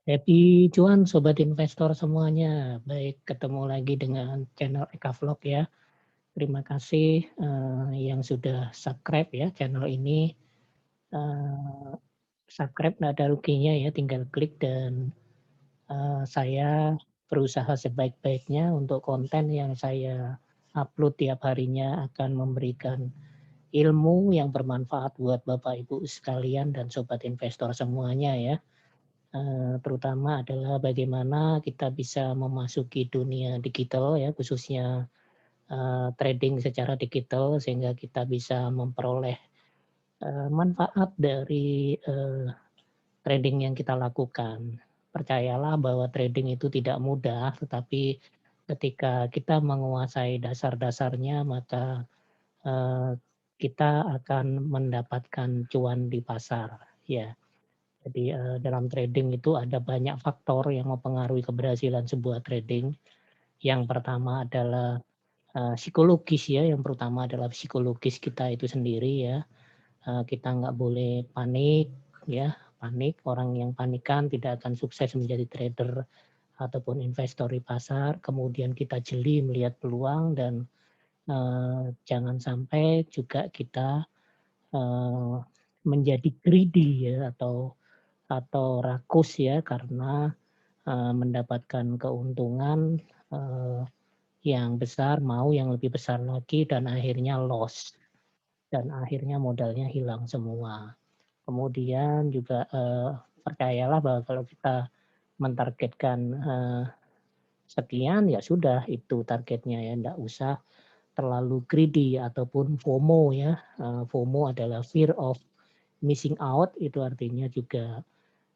Happy cuan sobat investor semuanya. Baik, ketemu lagi dengan channel Eka Vlog ya. Terima kasih yang sudah subscribe ya channel ini. Eh, Subscribe nggak ada ruginya ya, tinggal klik dan saya berusaha sebaik-baiknya untuk konten yang saya upload tiap harinya akan memberikan ilmu yang bermanfaat buat Bapak Ibu sekalian dan sobat investor semuanya ya. Terutama adalah bagaimana kita bisa memasuki dunia digital ya, khususnya trading secara digital sehingga kita bisa memperoleh manfaat dari trading yang kita lakukan. Percayalah bahwa trading itu tidak mudah, tetapi ketika kita menguasai dasar-dasarnya maka eh, kita akan mendapatkan cuan di pasar ya. Jadi dalam trading itu ada banyak faktor yang mempengaruhi keberhasilan sebuah trading. Yang pertama adalah psikologis ya, yang pertama adalah psikologis kita itu sendiri ya. Kita nggak boleh panik ya, panik. Orang yang panikan tidak akan sukses menjadi trader ataupun investor di pasar. Kemudian kita jeli melihat peluang dan jangan sampai juga kita eh, menjadi greedy ya atau rakus ya karena mendapatkan keuntungan yang besar, mau yang lebih besar lagi dan akhirnya loss dan akhirnya modalnya hilang semua. Kemudian juga percayalah bahwa kalau kita mentargetkan sekian ya sudah itu targetnya ya, enggak usah terlalu greedy ataupun FOMO ya. FOMO adalah fear of missing out, itu artinya juga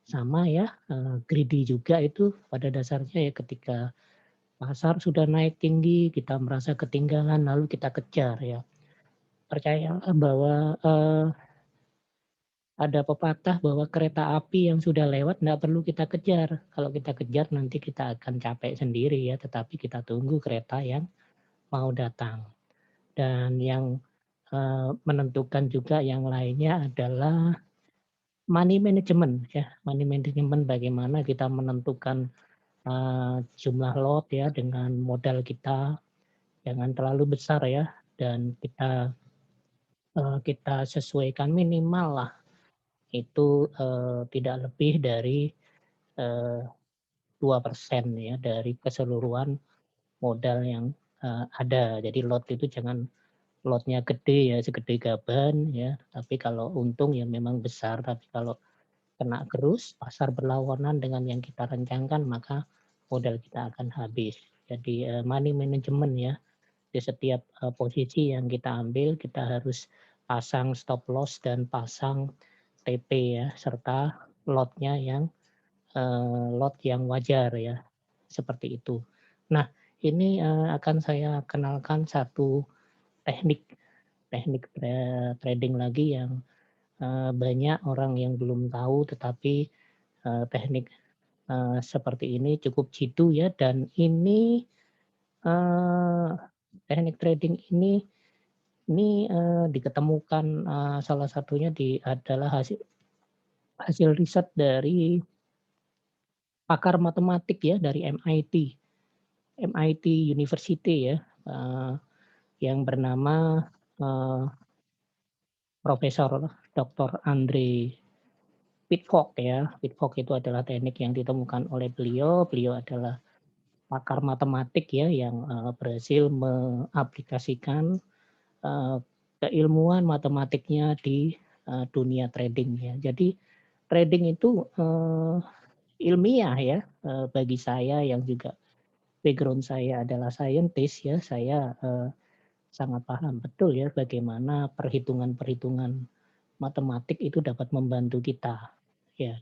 sama ya, greedy juga itu pada dasarnya ya, ketika pasar sudah naik tinggi, kita merasa ketinggalan lalu kita kejar ya. Percayalah bahwa ada pepatah bahwa kereta api yang sudah lewat nggak perlu kita kejar. Kalau kita kejar nanti kita akan capek sendiri ya, tetapi kita tunggu kereta yang mau datang. Dan yang menentukan juga yang lainnya adalah money management ya. Money management bagaimana kita menentukan jumlah lot ya dengan modal kita jangan terlalu besar ya, dan kita sesuaikan minimal lah itu tidak lebih dari 2% ya dari keseluruhan modal yang ada. Jadi lot itu jangan lotnya gede ya, segede gaban ya, tapi kalau untung ya memang besar, tapi kalau kena gerus, pasar berlawanan dengan yang kita rencanakan, maka modal kita akan habis. Jadi money management ya, di setiap posisi yang kita ambil kita harus pasang stop loss dan pasang TP ya, serta lotnya yang lot yang wajar ya, seperti itu. Nah, ini akan saya kenalkan satu teknik teknik trading lagi yang banyak orang yang belum tahu, tetapi teknik seperti ini cukup jitu ya, dan ini teknik trading ini diketemukan salah satunya adalah hasil hasil riset dari pakar matematik ya dari MIT University ya, yang bernama Profesor Dr. Andre Pitcock ya. Pitcock itu adalah teknik yang ditemukan oleh beliau. Beliau adalah pakar matematik ya yang berhasil mengaplikasikan keilmuan matematiknya di dunia trading ya. Jadi trading itu ilmiah ya, bagi saya yang juga background saya adalah scientist ya, saya sangat paham betul ya bagaimana perhitungan-perhitungan matematik itu dapat membantu kita ya.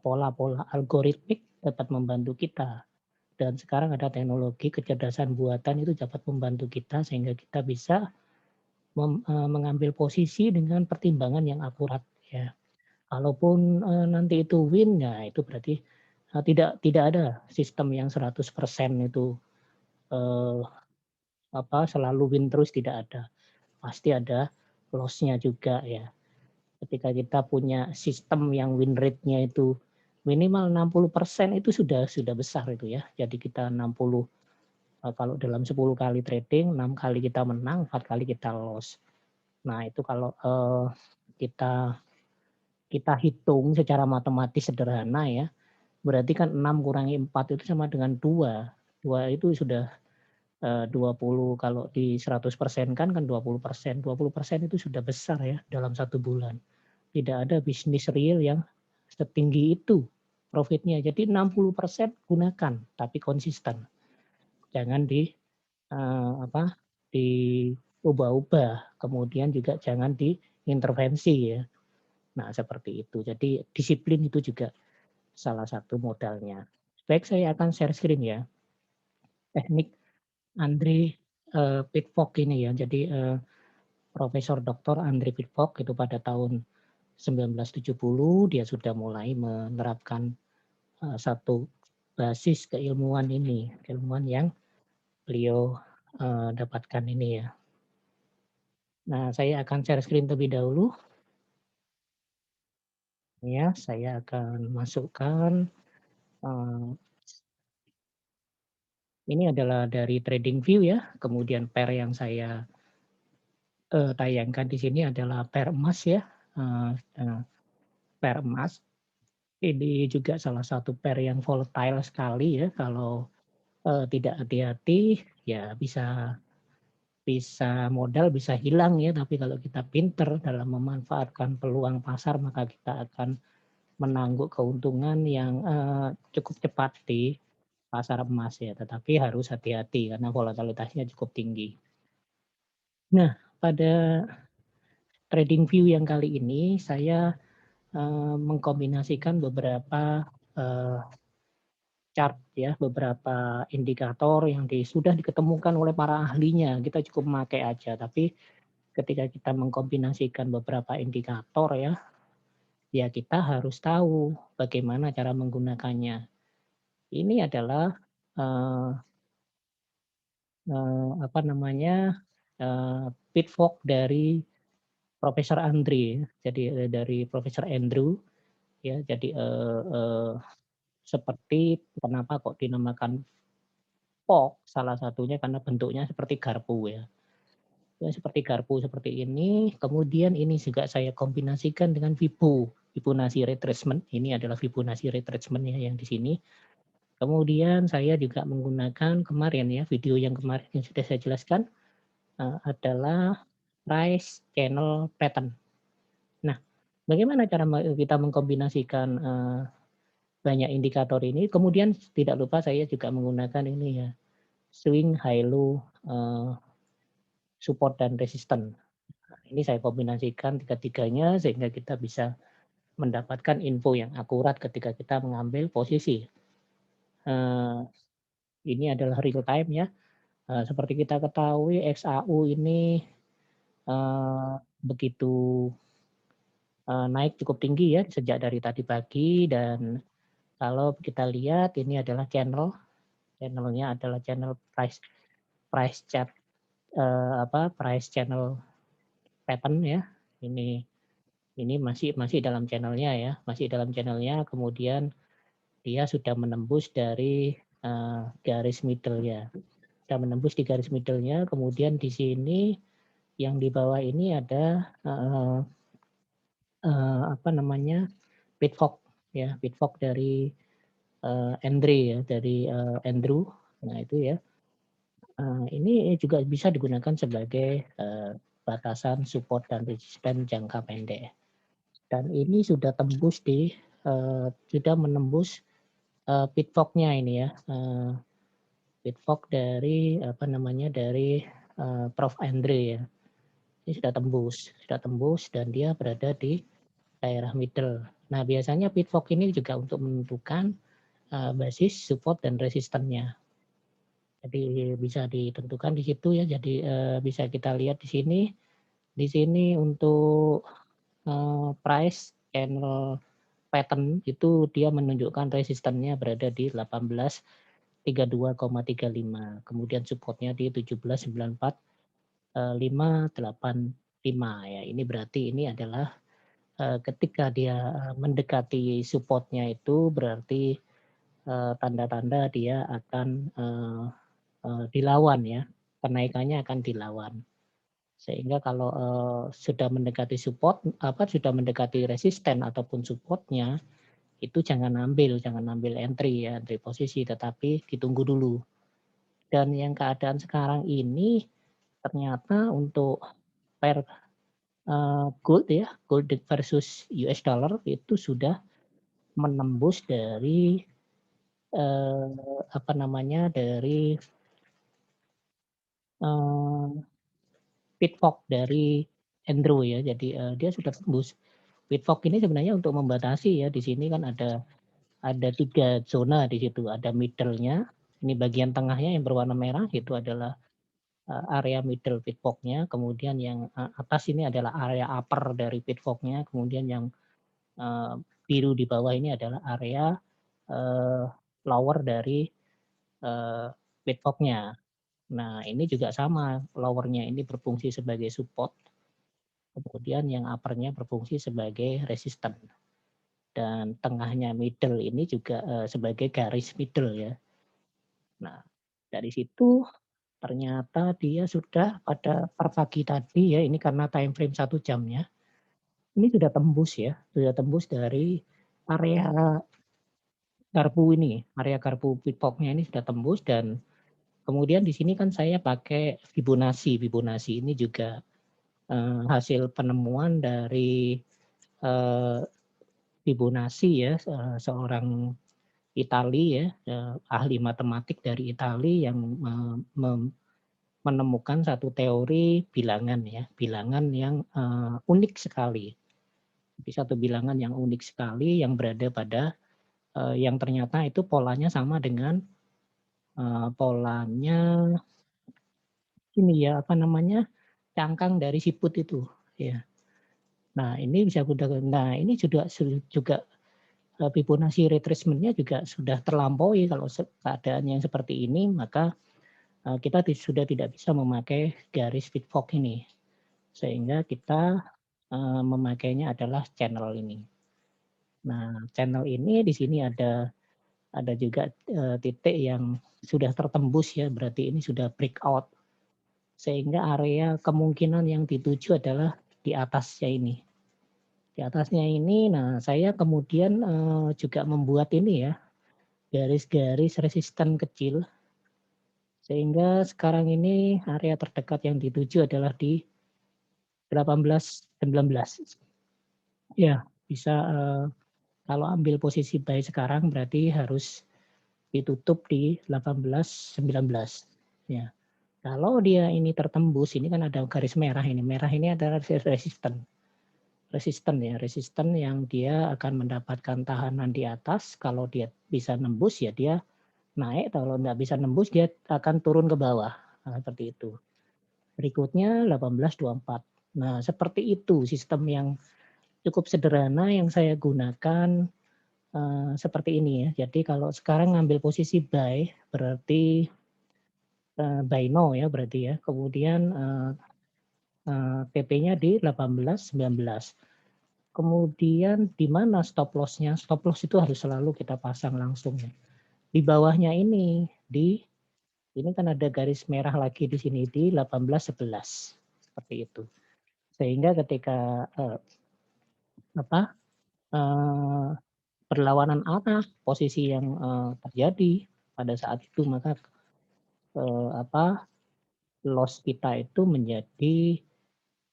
Pola-pola algoritmik dapat membantu kita, dan sekarang ada teknologi kecerdasan buatan itu dapat membantu kita sehingga kita bisa mengambil posisi dengan pertimbangan yang akurat ya. Kalaupun nanti itu win ya itu berarti tidak tidak ada sistem yang 100% itu eh, selalu win terus, tidak ada. Pasti ada loss-nya juga ya. Ketika kita punya sistem yang win rate-nya itu minimal 60% itu sudah besar itu ya. Jadi kita 60, kalau dalam 10 kali trading, 6 kali kita menang, 4 kali kita loss. Nah itu kalau, kita kita hitung secara matematis sederhana ya, berarti kan 6 kurangi 4 itu sama dengan 2. 2 itu sudah, 20, kalau di 100% kan 20%. 20% itu sudah besar ya dalam 1 bulan. Tidak ada bisnis real yang setinggi itu profitnya. Jadi 60% gunakan, tapi konsisten. Jangan apa, diubah-ubah, kemudian juga jangan diintervensi ya. Nah seperti itu. Jadi disiplin itu juga salah satu modalnya. Baik, saya akan share screen ya. Teknik Andre Pitcock ini ya. Jadi Profesor Dr. Andre Pitcock itu pada tahun 1970 dia sudah mulai menerapkan satu basis keilmuan ini, keilmuan yang beliau dapatkan ini ya. Nah, saya akan share screen terlebih dahulu. Ya, saya akan masukkan. Ini adalah dari TradingView ya. Kemudian pair yang saya tayangkan di sini adalah pair emas ya. Pair emas. Ini juga salah satu pair yang volatile sekali ya. Kalau tidak hati-hati ya bisa modal bisa hilang ya. Tapi kalau kita pinter dalam memanfaatkan peluang pasar, maka kita akan menangguk keuntungan yang cukup cepat di pasar emas ya. Tetapi harus hati-hati karena volatilitasnya cukup tinggi. Nah, pada TradingView yang kali ini saya mengkombinasikan beberapa chart ya, beberapa indikator yang sudah diketemukan oleh para ahlinya. Kita cukup memakai aja, tapi ketika kita mengkombinasikan beberapa indikator ya, ya kita harus tahu bagaimana cara menggunakannya. Ini adalah apa namanya, pitfall dari Profesor Andre, jadi dari Profesor Andrew ya. Jadi seperti kenapa kok dinamakan fork, salah satunya karena bentuknya seperti garpu ya. Ya seperti garpu seperti ini, kemudian ini juga saya kombinasikan dengan Fibonacci retracement. Ini adalah Fibonacci retracement ya yang di sini. Kemudian saya juga menggunakan kemarin ya, video yang kemarin yang sudah saya jelaskan adalah price channel pattern. Nah, bagaimana cara kita mengkombinasikan banyak indikator ini? Kemudian tidak lupa saya juga menggunakan ini ya, swing high low support dan resistance. Nah, ini saya kombinasikan tiga-tiganya sehingga kita bisa mendapatkan info yang akurat ketika kita mengambil posisi. Ini adalah real time ya. Seperti kita ketahui XAU ini begitu naik cukup tinggi ya sejak dari tadi pagi, dan kalau kita lihat ini adalah channelnya adalah channel price chart price channel pattern ya. Ini masih dalam channelnya ya, masih dalam channelnya. Kemudian dia sudah menembus dari garis middle-nya. Sudah menembus di garis middle-nya, kemudian di sini yang di bawah ini ada apa namanya, pitfall ya, pitfall dari Andre ya, dari Andrew. Nah itu ya, ini juga bisa digunakan sebagai batasan support dan resisten jangka pendek. Dan ini sudah tembus sudah menembus pitfall-nya ini ya, pitfall dari apa namanya, dari Prof Andre ya. Ini sudah tembus dan dia berada di daerah middle. Nah biasanya pitfall ini juga untuk menentukan basis support dan resistennya. Jadi bisa ditentukan di situ ya. Jadi bisa kita lihat di sini. Di sini untuk price channel pattern itu dia menunjukkan resistennya berada di 1832,35. Kemudian supportnya di 1794,585 ya. Ini berarti ini adalah ketika dia mendekati support-nya itu berarti tanda-tanda dia akan dilawan ya, kenaikannya akan dilawan. Sehingga kalau sudah mendekati support, sudah mendekati resisten ataupun supportnya, itu jangan ambil entry ya, entry posisi, tetapi ditunggu dulu. Dan yang keadaan sekarang ini ternyata untuk pair gold ya, gold versus US dollar itu sudah menembus dari dari eh, pitfall dari Andrew ya. Jadi dia sudah tembus. Pitfall ini sebenarnya untuk membatasi ya. Di sini kan ada 3 zona di situ. Ada middle-nya. Ini bagian tengahnya yang berwarna merah itu adalah area middle pitfall-nya. Kemudian yang atas ini adalah area upper dari pitfall-nya. Kemudian yang biru di bawah ini adalah area lower dari pitfall-nya. Nah, ini juga sama, lower-nya ini berfungsi sebagai support, kemudian yang upper-nya berfungsi sebagai resisten. Dan tengahnya middle ini juga sebagai garis middle ya. Nah, dari situ ternyata dia sudah pada per pagi tadi ya, ini karena time frame 1 jamnya, ini sudah tembus ya, sudah tembus dari area area garpu pitfall-nya ini sudah tembus dan kemudian di sini kan saya pakai Fibonacci. Fibonacci ini juga hasil penemuan dari Fibonacci ya, seorang Itali ya, ahli matematik dari Itali yang menemukan satu teori bilangan ya, bilangan yang unik sekali. Jadi satu bilangan yang unik sekali yang berada pada yang ternyata itu polanya sama dengan polanya ini ya cangkang dari siput itu ya. Nah ini ini juga Fibonacci retracement-nya juga sudah terlampaui kalau keadaan yang seperti ini maka kita sudah tidak bisa memakai garis pitfall ini sehingga kita memakainya adalah channel ini. Nah channel ini di sini ada juga titik yang sudah tertembus ya berarti ini sudah breakout sehingga area kemungkinan yang dituju adalah di atasnya ini. Di atasnya ini, nah saya kemudian juga membuat ini ya, garis-garis resisten kecil. Sehingga sekarang ini area terdekat yang dituju adalah di 18.19. Ya, bisa kalau ambil posisi buy sekarang berarti harus ditutup di 18.19. Ya. Kalau dia ini tertembus, ini kan ada garis merah ini. Merah ini adalah resisten. Resisten yang dia akan mendapatkan tahanan di atas. Kalau dia bisa nembus ya dia naik, kalau nggak bisa nembus dia akan turun ke bawah. Nah, seperti itu. Berikutnya 18.24. Nah, seperti itu sistem yang cukup sederhana yang saya gunakan seperti ini ya. Jadi kalau sekarang ngambil posisi buy berarti buy no ya berarti ya. Kemudian TP-nya di 18.19. Kemudian di mana stop loss-nya? Stop loss itu harus selalu kita pasang langsung ya. Di bawahnya ini kan ada garis merah lagi di sini di 18.11 seperti itu. Sehingga ketika berlawanan arah posisi yang terjadi pada saat itu maka loss kita itu menjadi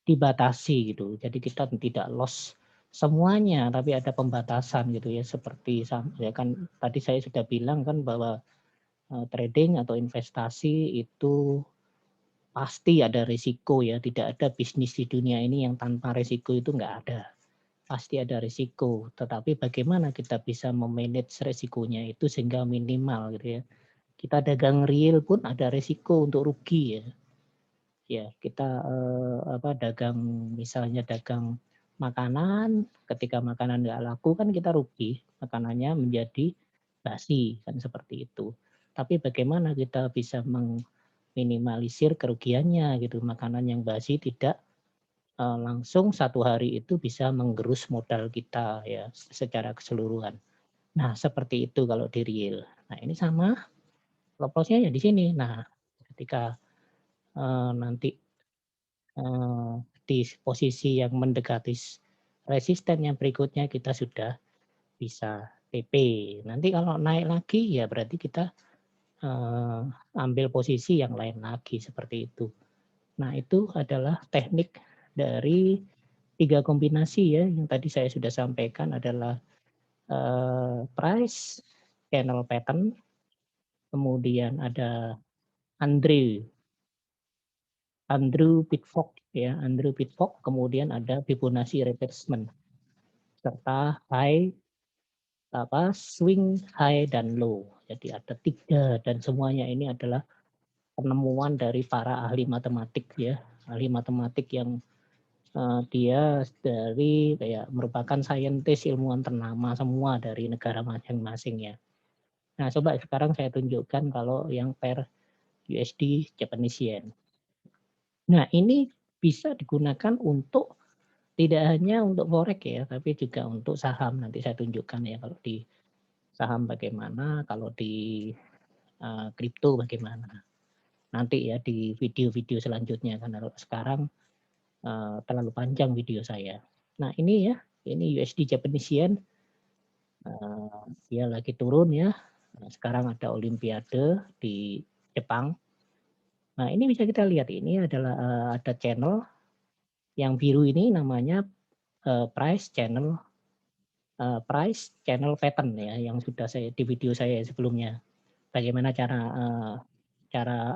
dibatasi gitu. Jadi kita tidak loss semuanya, tapi ada pembatasan gitu ya. Seperti ya kan tadi saya sudah bilang kan bahwa trading atau investasi itu pasti ada risiko ya. Tidak ada bisnis di dunia ini yang tanpa risiko itu nggak ada. Pasti ada risiko. Tetapi bagaimana kita bisa memanage risikonya itu sehingga minimal gitu ya. Kita dagang real pun ada risiko untuk rugi ya. Ya, kita dagang misalnya dagang makanan, ketika makanan nggak laku kan kita rugi, makanannya menjadi basi kan seperti itu. Tapi bagaimana kita bisa meminimalisir kerugiannya gitu, makanan yang basi tidak langsung satu hari itu bisa menggerus modal kita ya secara keseluruhan. Nah, seperti itu kalau di real. Nah, ini sama stop loss-nya ya di sini. Nah, ketika, nanti, eee, di posisi yang mendekati resisten yang berikutnya kita sudah bisa TP. Nanti kalau naik lagi ya berarti kita, eee, ambil posisi yang lain lagi seperti itu. Nah, itu adalah teknik dari 3 kombinasi ya yang tadi saya sudah sampaikan adalah, price, channel pattern, kemudian ada Andre Andrew Pitcock ya, Andrew Pitcock, kemudian ada Fibonacci retracement serta swing high dan low. Jadi ada 3 dan semuanya ini adalah penemuan dari para ahli matematik ya, ahli matematik yang, dia dari kayak merupakan saintis, ilmuwan ternama semua dari negara masing-masing ya. Nah, coba sekarang saya tunjukkan kalau yang pair USD Japanese Yen. Nah, ini bisa digunakan untuk tidak hanya untuk forex ya, tapi juga untuk saham. Nanti saya tunjukkan ya kalau di saham bagaimana, kalau di, kripto bagaimana. Nanti ya di video-video selanjutnya, karena kalau sekarang, terlalu panjang video saya. Nah ini ya, ini USD Japanese Yen, dia lagi turun ya. Nah, sekarang ada olimpiade di Jepang. Nah ini bisa kita lihat, ini adalah, ada channel yang biru ini namanya, price channel pattern ya, yang sudah saya di video saya sebelumnya. Bagaimana cara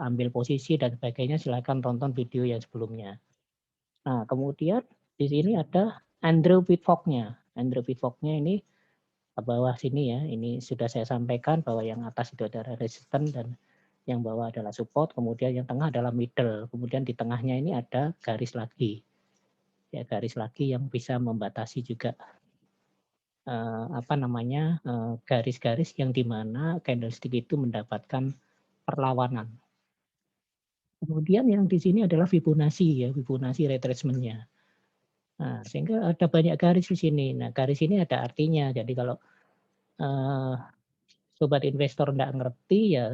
ambil posisi dan sebagainya, silakan tonton video yang sebelumnya. Nah, kemudian di sini ada Andrew Pitcock-nya. Andrew Pitcock-nya ini ke bawah sini ya, ini sudah saya sampaikan bahwa yang atas itu adalah resisten dan yang bawah adalah support, kemudian yang tengah adalah middle, kemudian di tengahnya ini ada garis lagi. Ya, garis lagi yang bisa membatasi juga garis-garis yang di mana candlestick itu mendapatkan perlawanan. Kemudian yang di sini adalah Fibonacci ya, Fibonacci retracement-nya. Nah, sehingga ada banyak garis di sini. Nah, garis ini ada artinya. Jadi kalau, eee, sobat investor nggak ngerti ya,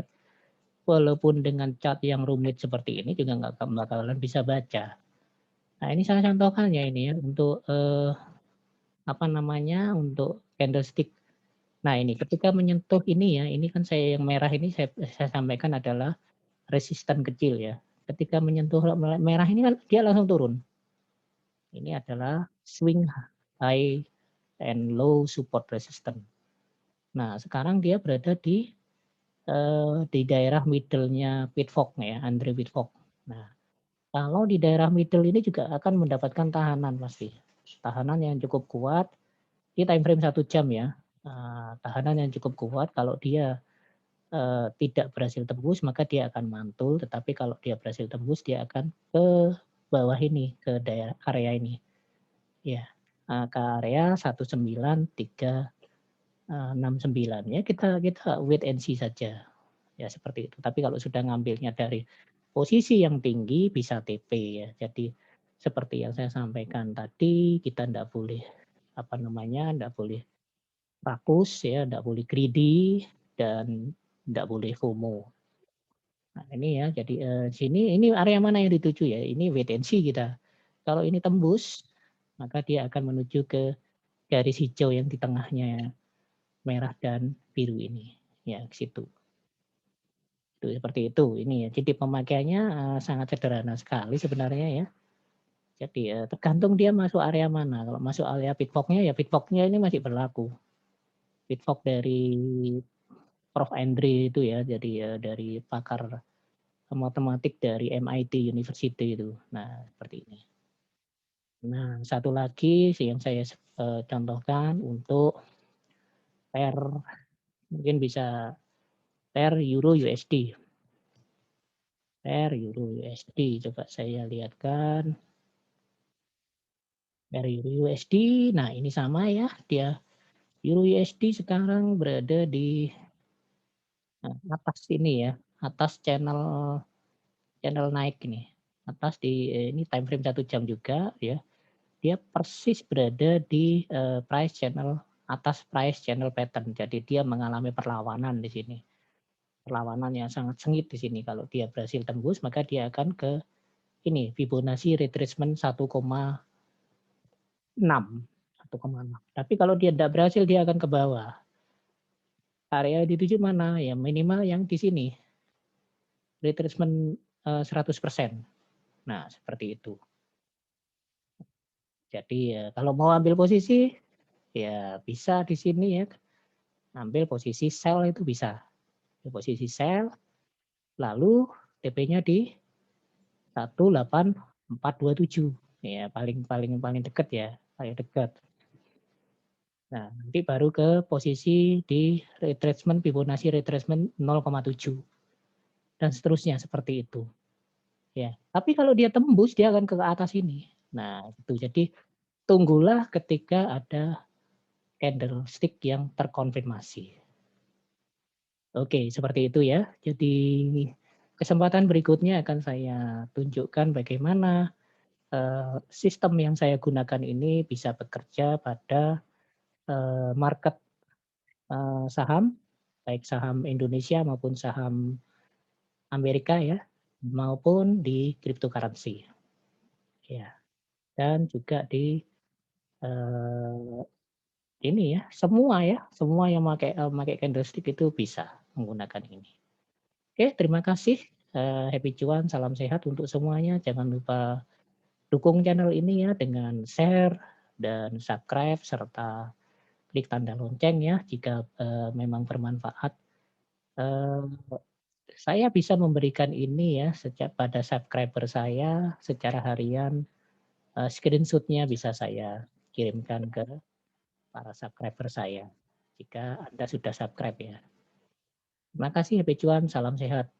walaupun dengan chart yang rumit seperti ini juga nggak bakalan bisa baca. Nah, ini saya contohkan ya ini ya untuk, untuk candlestick. Nah, ini ketika menyentuh ini ya, ini kan saya yang merah ini saya sampaikan adalah resisten kecil ya. Ketika menyentuh merah ini kan dia langsung turun. Ini adalah swing high and low support resistance. Nah, sekarang dia berada di daerah middle-nya Pitcock ya, Andre Pitcock. Nah, kalau di daerah middle ini juga akan mendapatkan tahanan pasti. Tahanan yang cukup kuat di time frame 1 jam ya. Tahanan yang cukup kuat kalau dia tidak berhasil tembus maka dia akan mantul, tetapi kalau dia berhasil tembus dia akan ke bawah ini, ke daerah area ini. Ya, ke area 19369 ya, kita wait and see saja. Ya seperti itu. Tapi kalau sudah ngambilnya dari posisi yang tinggi bisa TP ya. Jadi seperti yang saya sampaikan tadi, kita enggak boleh enggak boleh rakus ya, enggak boleh greedy dan enggak boleh FOMO. Nah ini ya, jadi, sini ini area mana yang dituju ya, ini wait and see kita. Kalau ini tembus, maka dia akan menuju ke garis hijau yang di tengahnya merah dan biru ini, ya ke situ. Itu seperti itu ini ya. Jadi pemakaiannya, sangat sederhana sekali sebenarnya ya. Jadi, tergantung dia masuk area mana. Kalau masuk area Pitcock-nya ya Pitcock-nya ini masih berlaku. Pitcock dari Prof. Andre itu ya, jadi, dari pakar matematik dari MIT University itu. Nah, seperti ini. Nah, satu lagi yang saya contohkan untuk pair mungkin bisa pair Euro USD. Pair Euro USD coba saya lihatkan. Pair Euro USD, nah ini sama ya, dia Euro USD sekarang berada di atas ini ya, atas channel channel naik ini. atas ini time frame 1 jam juga ya, dia persis berada di price channel atas price channel pattern. Jadi dia mengalami perlawanan di sini. Perlawanan yang sangat sengit di sini. Kalau dia berhasil tembus maka dia akan ke ini Fibonacci retracement 1,6. 1,6. Tapi kalau dia tidak berhasil dia akan ke bawah. Area dituju mana? Ya minimal yang di sini. Retracement 100%. Nah, seperti itu. Jadi ya kalau mau ambil posisi ya bisa di sini ya. Ambil posisi sell itu bisa. Di posisi sell lalu TP-nya di 18427. Ya paling paling paling dekat ya, paling dekat. Nah, nanti baru ke posisi di retracement Fibonacci retracement 0,7 dan seterusnya seperti itu. Ya, tapi kalau dia tembus dia akan ke atas ini. Nah, itu. Jadi tunggulah ketika ada candlestick yang terkonfirmasi. Oke, seperti itu ya. Jadi kesempatan berikutnya akan saya tunjukkan bagaimana sistem yang saya gunakan ini bisa bekerja pada market saham, baik saham Indonesia maupun saham Amerika ya, maupun di cryptocurrency. Ya, dan juga di eh, ini ya, semua yang pakai candlestick itu bisa menggunakan ini. Oke, terima kasih. Happy cuan, salam sehat untuk semuanya. Jangan lupa dukung channel ini ya dengan share dan subscribe serta klik tanda lonceng ya jika memang bermanfaat. Eh, saya bisa memberikan ini ya sejak pada subscriber saya secara harian. Screenshot-nya bisa saya kirimkan ke para subscriber saya jika Anda sudah subscribe ya. Terima kasih, happy cuan, salam sehat.